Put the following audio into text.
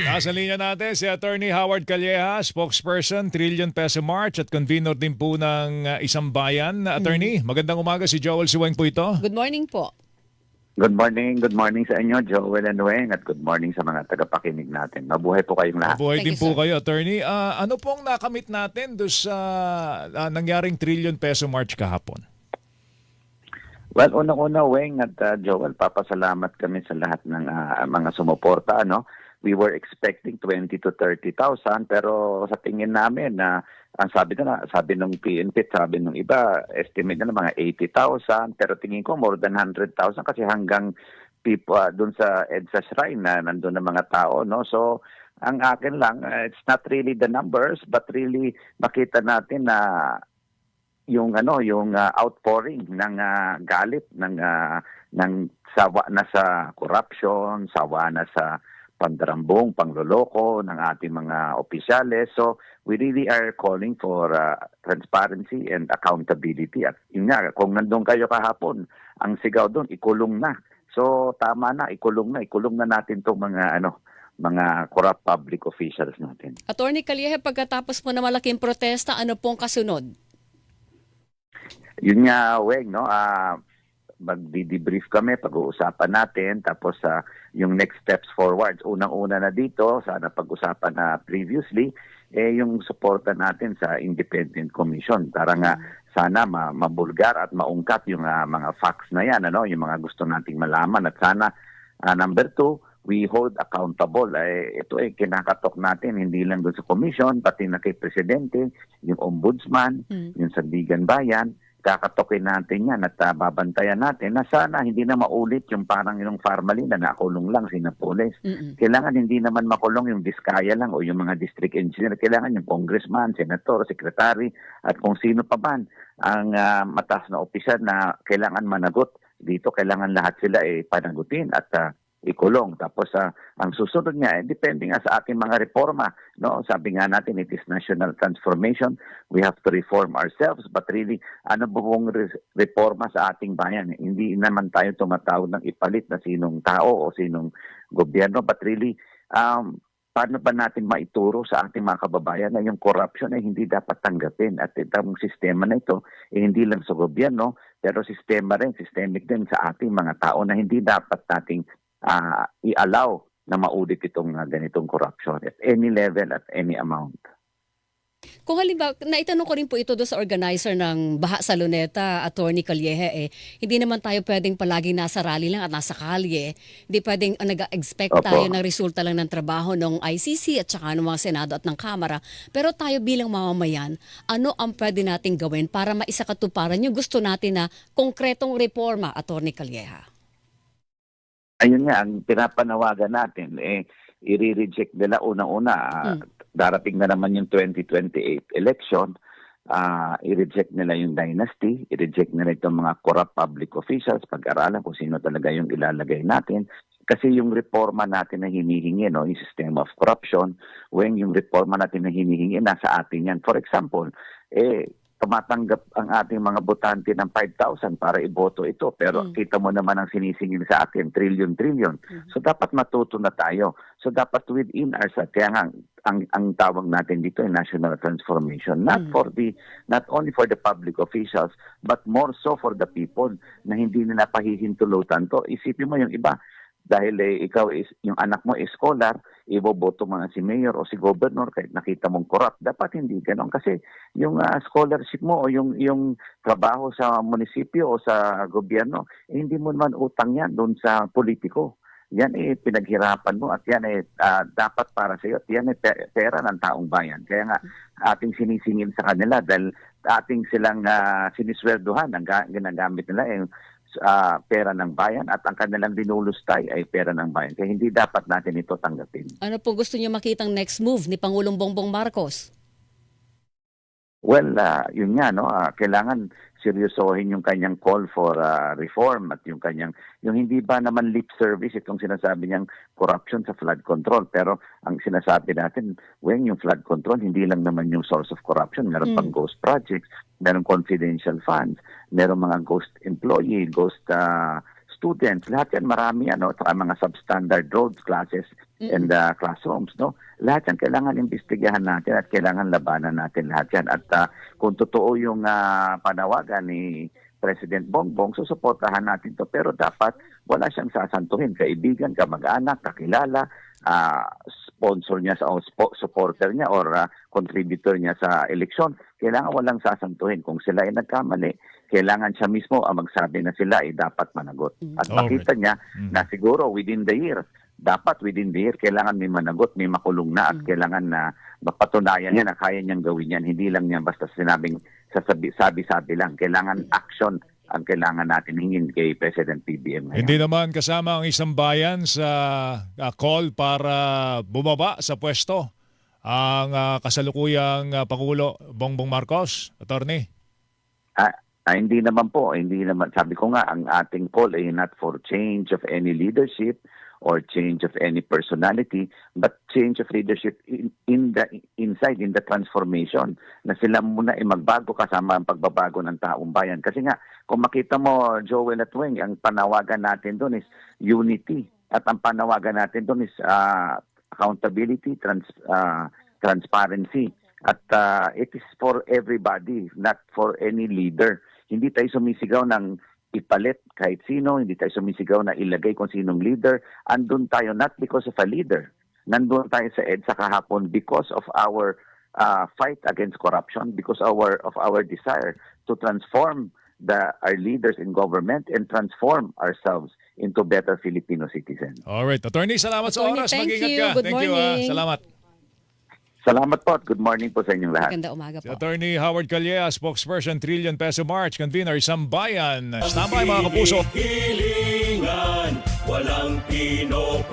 Nasa linya natin si Attorney Howard Calleja, spokesperson, Trillion Peso March at convener din po ng Isang Bayan. Attorney, magandang umaga, si Joel Siweng po ito. Good morning po. Good morning sa inyo, Joel and Weng, at good morning sa mga tagapakinig natin. Mabuhay po kayong lahat. Mabuhay Thank din you, po sir. kayo, Attorney. Ano pong nakamit natin doon sa nangyaring Trillion Peso March kahapon? Well, unang-una, Weng at Joel, papasalamat kami sa lahat ng mga sumuporta. We were expecting 20 to 30,000 pero sa tingin namin na ang sabi ng PNP, sabi ng iba, estimate na mga 80,000 pero tingin ko more than 100,000 kasi hanggang people doon sa EDSA Shrine na nandun ng mga tao, no? So ang akin lang, it's not really the numbers but really makita natin na yung outpouring ng galit ng sawa na sa corruption, sawa na sa pandarambong, pangloloko ng ating mga opisyales. So we really are calling for transparency and accountability. At yun nga, kung nandun kayo kahapon, ang sigaw doon, ikulong na. So tama na, ikulong na natin itong mga corrupt public officials natin. Attorney Calleja, pagkatapos po na malaking protesta, ano pong kasunod? Yun nga, Weng, no? Magdi-debrief kami, pag-uusapan natin, tapos yung next steps forward. Unang-una na dito, sana pag-usapan na previously, yung suporta natin sa Independent Commission. Para nga, sana mabulgar at maungkat yung mga facts na yan, yung mga gusto nating malaman. At sana, number 2, we hold accountable. Ito kinakatok natin, hindi lang doon sa commission, pati na kay Presidente, yung ombudsman, yung Sandigan Bayan, kakatokin natin yan at babantayan natin na sana hindi na maulit yung parang yung Farmalin na nakulong lang sina pulis. Kailangan hindi naman makulong yung diskaya lang o yung mga district engineer. Kailangan yung congressman, senator, secretary at kung sino pa man ang mataas na opisyal na kailangan managot. Dito kailangan lahat sila panagutin at ikulong. Tapos ang susunod niya, depende nga sa ating mga reforma. No? Sabi nga natin, it is national transformation. We have to reform ourselves. But really, ano buong reforma sa ating bayan? Hindi naman tayo tumatawag ng ipalit na sinong tao o sinong gobyerno. But really, paano ba natin maituro sa ating mga kababayan na yung corruption ay hindi dapat tanggapin? At itong sistema na ito, hindi lang sa gobyerno, pero sistema rin, systemic din sa ating mga tao na hindi dapat nating i-allow na maulit itong ganitong corruption at any level, at any amount. Kung halimbawa, naitanong ko rin po ito doon sa organizer ng Baha sa Luneta, Attorney Calleja, hindi naman tayo pwedeng palagi nasa rally lang at nasa kalye. Hindi pwedeng nag-expect Opo. tayo ng resulta lang ng trabaho ng ICC at saka ng mga Senado at ng Kamara. Pero tayo bilang mamamayan, ano ang pwede nating gawin para maisakatuparan yung gusto natin na konkretong reforma, Attorney Calleja? Ayun nga, ang pinapanawagan natin, i-reject nila unang-una. Darating na naman yung 2028 election, i-reject nila yung dynasty, i-reject nila itong mga corrupt public officials, pag-aralan kung sino talaga yung ilalagay natin. Kasi yung reforma natin na hinihingi, yung system of corruption, when yung reforma natin na hinihingi, nasa atin yan. For example, tumatanggap ang ating mga botante ng 5,000 para iboto ito. Pero kita mo naman ang sinisingil sa atin, trillion. So dapat matuto na tayo. So dapat within ourselves, kaya nga ang tawag natin dito ay national transformation. Not only for the public officials, but more so for the people na hindi nila pahihintulutan to. Isipin mo yung iba, dahil yung anak mo is scholar, iboboto mga si mayor o si governor kahit nakita mong corrupt. Dapat hindi ganon kasi yung scholarship mo o yung trabaho sa munisipyo o sa gobyerno, hindi mo naman utang yan doon sa politiko. Yan pinaghirapan mo at yan dapat para sa iyo at yan pera ng taong bayan. Kaya nga ating sinisingil sa kanila dahil ating silang siniswerduhan, ang ginagamit nila pera ng bayan at ang kanilang dinulustay ay pera ng bayan. Kaya hindi dapat natin ito tanggapin. Ano po gusto niyo makitang next move ni Pangulong Bongbong Marcos? Well, yun nga, kailangan seryosohin yung kanyang call for reform at yung hindi ba naman lip service itong sinasabi niyang corruption sa flood control. Pero ang sinasabi natin, yung flood control, hindi lang naman yung source of corruption. Meron pang ghost projects, meron confidential funds, meron mga ghost employee, ghost students, lahat yan marami saka mga substandard roads, classes, and classrooms, no? Lahat yan kailangan imbestigahan natin at kailangan labanan natin lahat yan. At kung totoo yung panawagan ni President Bongbong, susuportahan natin to. Pero dapat wala siyang sasantuhin. Kaibigan, kamag-anak, kakilala, sponsor niya sa supporter niya or contributor niya sa eleksyon. Kailangan walang sasantuhin. Kung sila ay nagkamali, kailangan siya mismo ang magsabi na sila ay dapat managot. At makita niya na siguro within the year, kailangan may managot, may makulong na at kailangan na mapatunayan niya na kaya niyang gawin yan. Hindi lang niya basta sinabing sabi-sabi lang. Kailangan action ang kailangan natin hingin kay President PBM ngayon. Hindi naman kasama ang isang bayan sa call para bumaba sa pwesto ang kasalukuyang Pangulo Bongbong Marcos, Attorney. Hindi naman po. Hindi naman. Sabi ko nga, ang ating call ay not for change of any leadership or change of any personality, but change of leadership in the transformation, na sila muna ay magbago kasama ang pagbabago ng taong bayan. Kasi nga, kung makita mo, Joel at Weng, ang panawagan natin doon is unity. At ang panawagan natin doon is accountability, transparency. At it is for everybody, not for any leader. Hindi tayo sumisigaw ng ipalit kahit sino, hindi tayo sumisigaw na ilagay kung sinong leader. Andun tayo not because of a leader. Nandun tayo sa EDSA kahapon because of our fight against corruption, because of our desire to transform our leaders in government and transform ourselves into better Filipino citizens. Alright, Attorney, salamat sa Attorney, oras. thank Mag-ingat you. ka. Good Thank you. morning. Salamat. Salamat po at good morning po sa inyong lahat. Maganda umaga Si po. Attorney Howard Calleja, spokesperson, Trillion Peso March, convener, Sambayan. Standby mga kapuso. Hilingan, walang pinop